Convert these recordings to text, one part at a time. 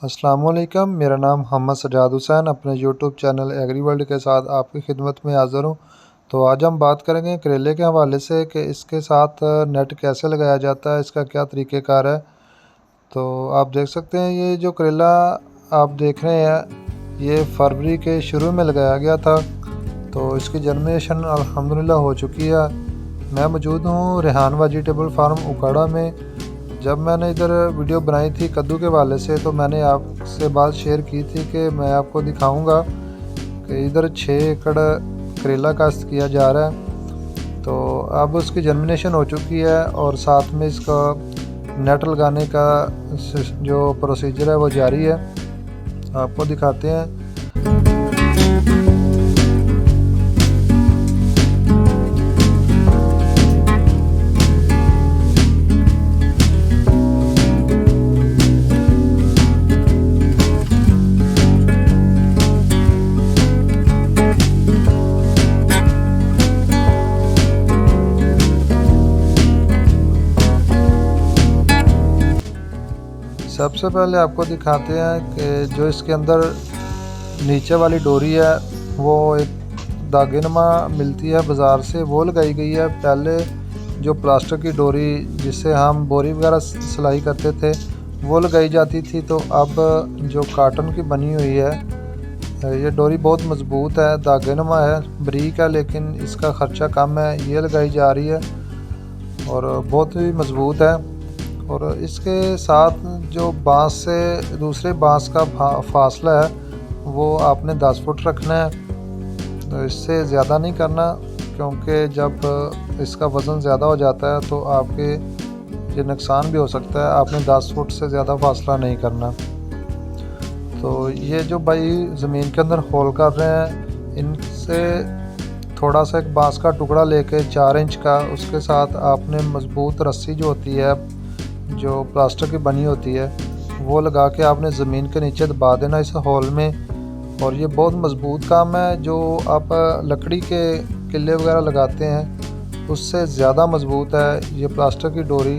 अस्सलामुअलैकुम, मेरा नाम मोहम्मद सजाद हुसैन अपने यूट्यूब चैनल एग्री वर्ल्ड के साथ आपकी खिदमत में हाज़िर हूँ। तो आज हम बात करेंगे करेले के हवाले से कि इसके साथ नेट कैसे लगाया जाता है, इसका क्या तरीक़ेकार है। तो आप देख सकते हैं ये जो करेला आप देख रहे हैं ये फरवरी के शुरू में लगाया गया था। तो इसकी जर्मिनेशन अल्हम्दुलिल्लाह हो चुकी है। मैं मौजूद हूँ रेहान वेजिटेबल फार्म उकाड़ा में। जब मैंने इधर वीडियो बनाई थी कद्दू के वाले से तो मैंने आपसे बात शेयर की थी कि मैं आपको दिखाऊंगा कि इधर 6 एकड़ करेला काश्त किया जा रहा है। तो अब उसकी जर्मिनेशन हो चुकी है और साथ में इसका नेट लगाने का जो प्रोसीजर है वो जारी है। आपको दिखाते हैं। सबसे पहले आपको दिखाते हैं कि जो इसके अंदर नीचे वाली डोरी है वो एक दागेनुमा मिलती है बाज़ार से, वो लगाई गई है। पहले जो प्लास्टिक की डोरी जिससे हम बोरी वगैरह सिलाई करते थे वो लगाई जाती थी। तो अब जो काटन की बनी हुई है ये डोरी बहुत मज़बूत है, दागेनुमा है, बारीक है, लेकिन इसका ख़र्चा कम है। ये लगाई जा रही है और बहुत ही मज़बूत है। और इसके साथ जो बांस से दूसरे बांस का फासला है वो आपने 10 फुट रखना है। तो इससे ज़्यादा नहीं करना, क्योंकि जब इसका वज़न ज़्यादा हो जाता है तो आपके ये नुकसान भी हो सकता है। आपने 10 फुट से ज़्यादा फासला नहीं करना। तो ये जो भाई ज़मीन के अंदर होल कर रहे हैं, इनसे थोड़ा सा एक बांस का टुकड़ा लेके 4 इंच का, उसके साथ आपने मज़बूत रस्सी जो होती है जो प्लास्टिक की बनी होती है वो लगा के आपने ज़मीन के नीचे दबा देना इस होल में। और ये बहुत मज़बूत काम है। जो आप लकड़ी के किले वगैरह लगाते हैं उससे ज़्यादा मज़बूत है। ये प्लास्टिक की डोरी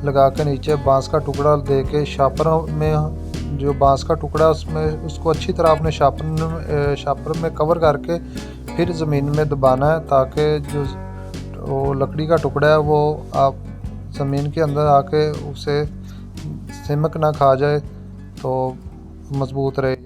लगा के नीचे बांस का टुकड़ा दे के शापर में जो बांस का टुकड़ा उसमें उसको अच्छी तरह आपने शापर में कवर करके फिर ज़मीन में दबाना है, ताकि जो वो लकड़ी का टुकड़ा है वो आप ज़मीन के अंदर आके उसे सिमक ना खा जाए, तो मज़बूत रहे।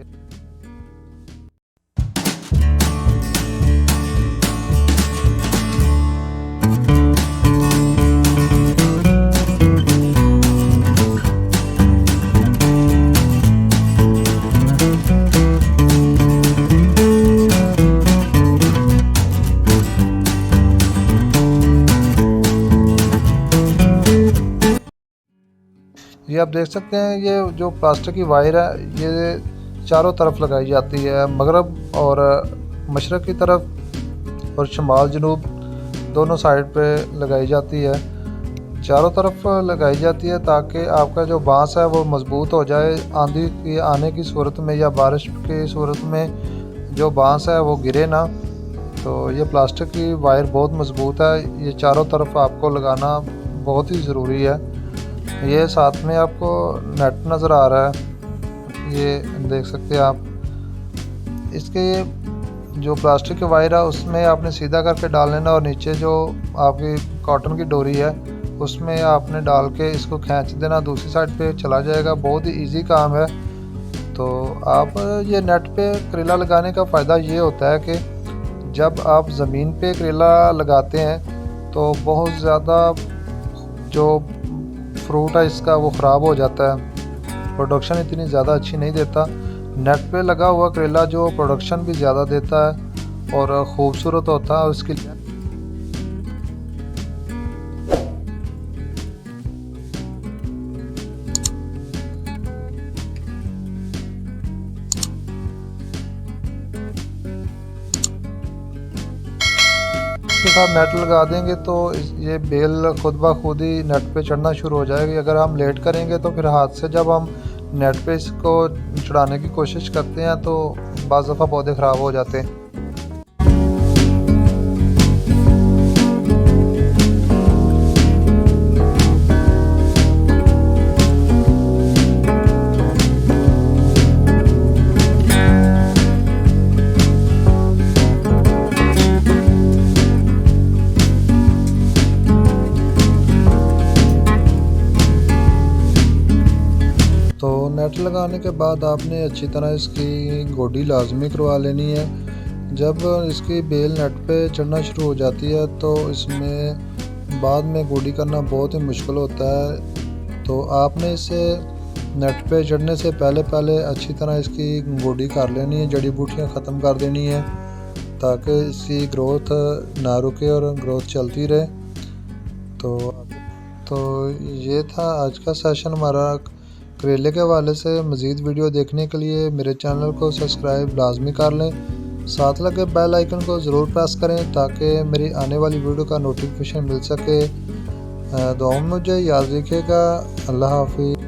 ये आप देख सकते हैं ये जो प्लास्टिक की वायर है ये चारों तरफ लगाई जाती है, मगरब और मशरक़ की तरफ और शमाल जनूब दोनों साइड पे लगाई जाती है। चारों तरफ लगाई जाती है ताकि आपका जो बांस है वो मज़बूत हो जाए। आंधी की आने की सूरत में या बारिश की सूरत में जो बांस है वो गिरे ना। तो ये प्लास्टिक की वायर बहुत मज़बूत है, ये चारों तरफ आपको लगाना बहुत ही ज़रूरी है। ये साथ में आपको नेट नज़र आ रहा है, ये देख सकते हैं आप। इसके जो प्लास्टिक की वायर है उसमें आपने सीधा करके डाल लेना और नीचे जो आपकी कॉटन की डोरी है उसमें आपने डाल के इसको खींच देना, दूसरी साइड पे चला जाएगा। बहुत ही इजी काम है। तो आप ये नेट पे करेला लगाने का फ़ायदा ये होता है कि जब आप ज़मीन पे करेला लगाते हैं तो बहुत ज़्यादा जो फ्रूट है इसका वो ख़राब हो जाता है, प्रोडक्शन इतनी ज़्यादा अच्छी नहीं देता। नेट पे लगा हुआ करेला जो प्रोडक्शन भी ज़्यादा देता है और ख़ूबसूरत होता है। उसके लिए इसके साथ नेट लगा देंगे तो ये बेल खुद ब खुद ही नेट पे चढ़ना शुरू हो जाएगी। अगर हम लेट करेंगे तो फिर हाथ से जब हम नेट पे इसको चढ़ाने की कोशिश करते हैं तो बाज़ दफ़ा पौधे ख़राब हो जाते हैं। नेट लगाने के बाद आपने अच्छी तरह इसकी गोडी लाजमी करवा लेनी है। जब इसकी बेल नेट पे चढ़ना शुरू हो जाती है तो इसमें बाद में गोडी करना बहुत ही मुश्किल होता है। तो आपने इसे नेट पे चढ़ने से पहले अच्छी तरह इसकी गोडी कर लेनी है, जड़ी बूटियाँ ख़त्म कर देनी है ताकि इसकी ग्रोथ ना रुके और ग्रोथ चलती रहे। तो ये था आज का सेशन हमारा करेले के हवाले से। मज़ीद वीडियो देखने के लिए मेरे चैनल को सब्सक्राइब लाजमी कर लें, साथ लगे बेल आइकन को ज़रूर प्रेस करें ताकि मेरी आने वाली वीडियो का नोटिफिकेशन मिल सके। दुआ में मुझे याद रखिएगा। अल्लाह हाफिज़।